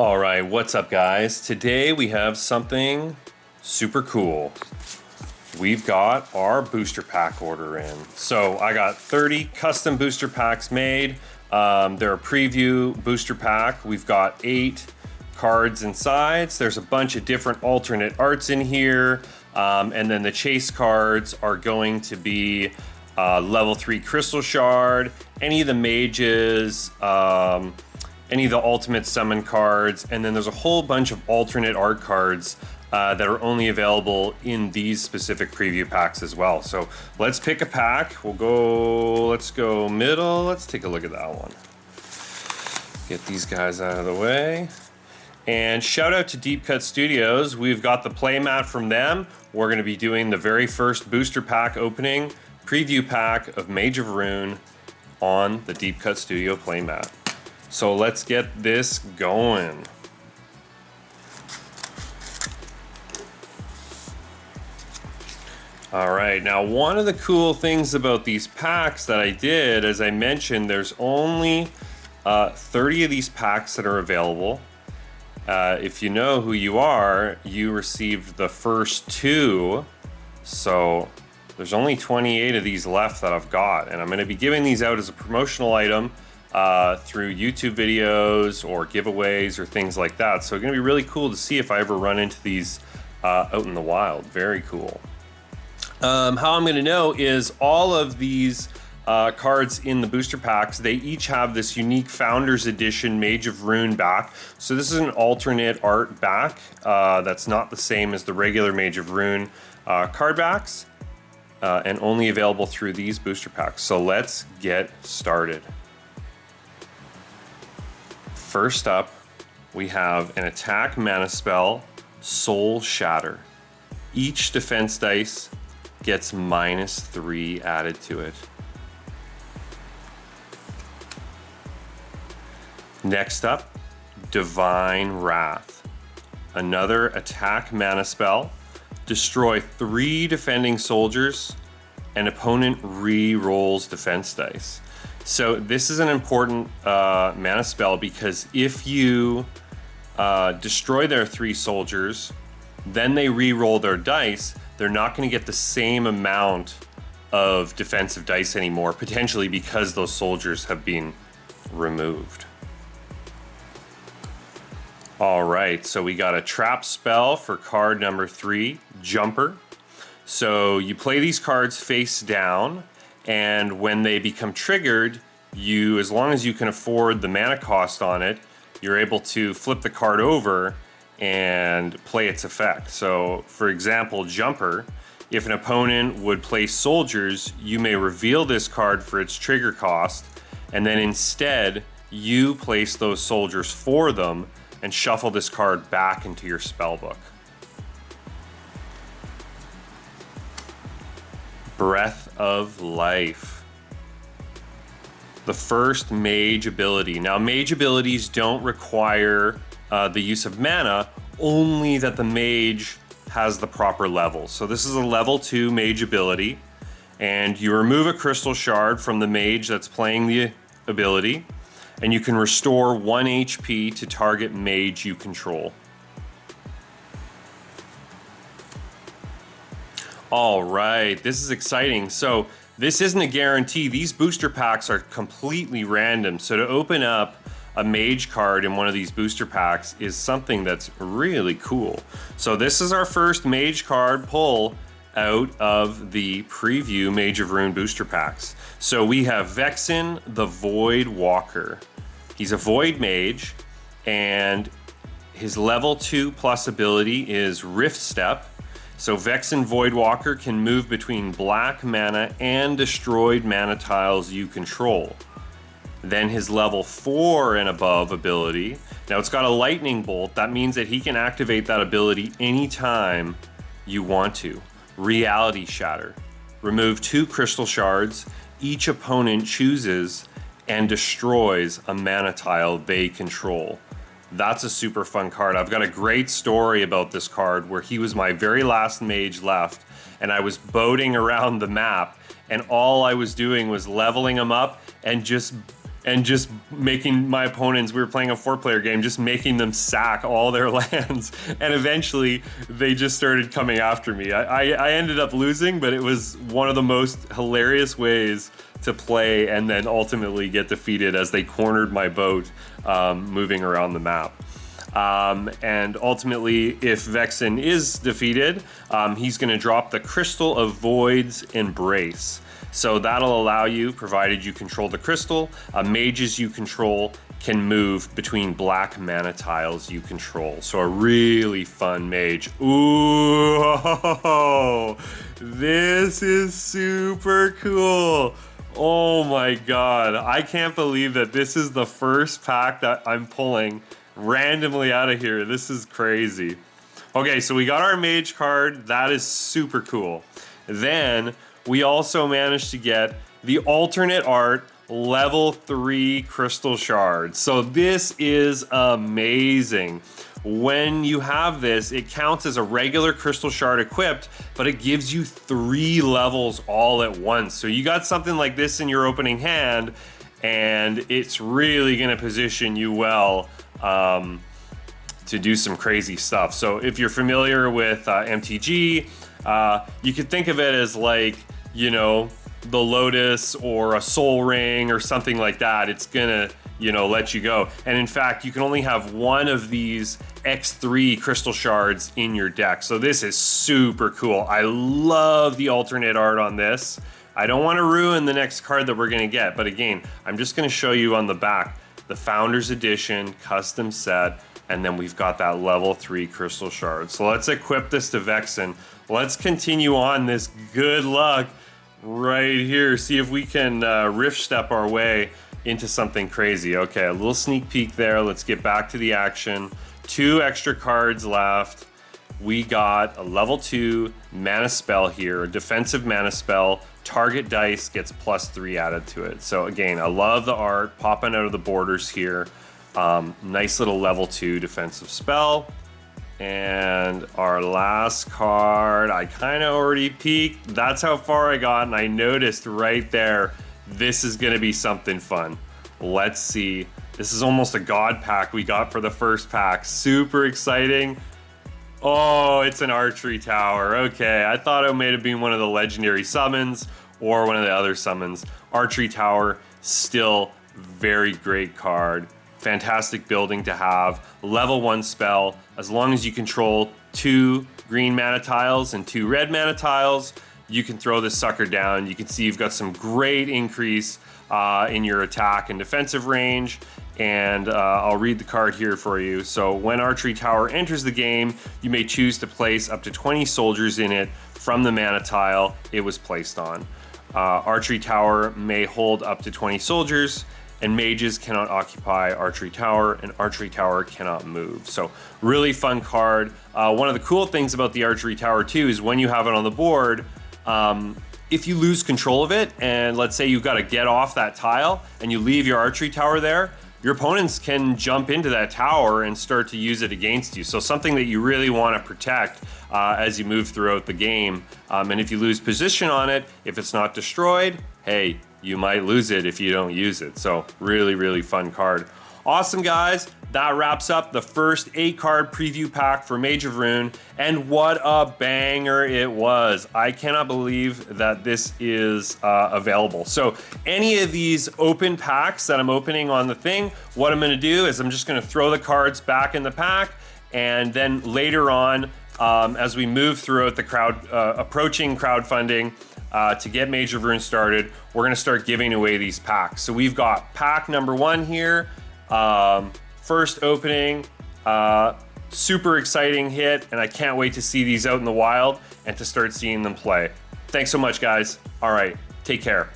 All right, what's up, guys? Today we have something super cool. We've got our booster pack order in. So I got 30 custom booster packs made. They're a preview booster pack. We've got 8 cards and sides. There's a bunch of different alternate arts in here. And then the chase cards are going to be level 3 crystal shard, any of the mages, any of the ultimate summon cards, and then there's a whole bunch of alternate art cards that are only available in these specific preview packs as well. So let's pick a pack. Let's go middle. Let's take a look at that one. Get these guys out of the way. And shout out to Deep Cut Studios. We've got the playmat from them. We're gonna be doing the very first booster pack opening, preview pack of Mage of Rune on the Deep Cut Studio playmat. So let's get this going. All right, now one of the cool things about these packs that I did, as I mentioned, there's only 30 of these packs that are available. If you know who you are, you received the first 2. So there's only 28 of these left that I've got, and I'm gonna be giving these out as a promotional item through YouTube videos or giveaways or things like that. So it's gonna be really cool to see if I ever run into these out in the wild. Very cool. How I'm gonna know is all of these cards in the booster packs, they each have this unique Founders Edition Mage of Rune back. So this is an alternate art back that's not the same as the regular Mage of Rune card backs, and only available through these booster packs. So let's get started. First up, we have an attack mana spell, Soul Shatter. Each defense dice gets -3 added to it. Next up, Divine Wrath. Another attack mana spell. Destroy 3 defending soldiers, and opponent re-rolls defense dice. So this is an important mana spell because if you destroy their 3 soldiers, then they re-roll their dice, they're not going to get the same amount of defensive dice anymore, potentially because those soldiers have been removed. All right, so we got a trap spell for card number 3, Jumper. So you play these cards face down, and when they become triggered, as long as you can afford the mana cost on it, you're able to flip the card over and play its effect. So for example, Jumper, if an opponent would play soldiers, you may reveal this card for its trigger cost, and then instead you place those soldiers for them and shuffle this card back into your spellbook. Breath of Life. The first mage ability. Now, mage abilities don't require the use of mana, only that the mage has the proper level. So this is a level 2 mage ability, and you remove a crystal shard from the mage that's playing the ability, and you can restore 1 HP to target mage you control. All right, this is exciting. So this isn't a guarantee. These booster packs are completely random. So to open up a mage card in one of these booster packs is something that's really cool. So this is our first mage card pull out of the preview Mage of Rune booster packs. So we have Vexen the Void Walker. He's a Void Mage, and his level 2+ ability is Rift Step. So Vexen Voidwalker can move between black mana and destroyed mana tiles you control. Then his level 4 and above ability, now it's got a lightning bolt, that means that he can activate that ability anytime you want to. Reality Shatter. Remove 2 crystal shards, each opponent chooses and destroys a mana tile they control. That's a super fun card. I've got a great story about this card where he was my very last mage left, and I was boating around the map, and all I was doing was leveling him up and just and just making my opponents, we were playing a 4-player game, just making them sack all their lands. And eventually they just started coming after me. I ended up losing, but it was one of the most hilarious ways to play and then ultimately get defeated as they cornered my boat moving around the map. And ultimately, if Vexen is defeated, he's going to drop the Crystal of Void's Embrace. So that'll allow you, provided you control the crystal, mages you control can move between black mana tiles you control. So a really fun mage. Ooh, this is super cool. Oh my god, I can't believe that this is the first pack that I'm pulling randomly out of here. This is crazy. Okay, so we got our mage card. That is super cool. Then we also managed to get the alternate art level 3 crystal shards. So this is amazing. When you have this, it counts as a regular crystal shard equipped, but it gives you 3 levels all at once. So you got something like this in your opening hand, and it's really gonna position you well to do some crazy stuff. So if you're familiar with MTG, you could think of it as like, you know, the Lotus or a Soul Ring or something like that. It's gonna, you know, let you go. And in fact, you can only have one of these X3 crystal shards in your deck. So this is super cool. I love the alternate art on this. I don't want to ruin the next card that we're gonna get, but again, I'm just gonna show you on the back the Founders Edition custom set, and then we've got that level 3 crystal shard. So let's equip this to Vexen. Let's continue on this good luck right here. See if we can rift step our way into something crazy. Okay, a little sneak peek there. Let's get back to the action. 2 extra cards left. We got a level 2 mana spell here, a defensive mana spell. Target dice gets +3 added to it. So again, I love the art popping out of the borders here. Nice little level 2 defensive spell. And our last card, I kind of already peeked. That's how far I got, and I noticed right there, this is gonna be something fun. Let's see. This is almost a god pack we got for the first pack. Super exciting. Oh, it's an archery tower. Okay, I thought it may have been one of the legendary summons or one of the other summons. Archery tower, still very great card. Fantastic building to have. Level 1 spell. As long as you control 2 green mana tiles and 2 red mana tiles, you can throw this sucker down. You can see you've got some great increase in your attack and defensive range. And I'll read the card here for you. So when Archery Tower enters the game, you may choose to place up to 20 soldiers in it from the mana tile it was placed on. Archery Tower may hold up to 20 soldiers, and mages cannot occupy Archery Tower, and Archery Tower cannot move. So really fun card. One of the cool things about the Archery Tower too is when you have it on the board, if you lose control of it, and let's say you've got to get off that tile and you leave your Archery Tower there, your opponents can jump into that tower and start to use it against you. So something that you really want to protect as you move throughout the game. And if you lose position on it, if it's not destroyed, hey, you might lose it if you don't use it. So really, really fun card. Awesome, guys. That wraps up the first 8-card preview pack for Mage of Rune, and what a banger it was. I cannot believe that this is available. So any of these open packs that I'm opening on the thing, what I'm gonna do is I'm just gonna throw the cards back in the pack, and then later on, as we move throughout the approaching crowdfunding, to get Mage of Rune started, we're gonna start giving away these packs. So we've got pack number 1 here. First opening, super exciting hit, and I can't wait to see these out in the wild and to start seeing them play. Thanks so much, guys. All right, take care.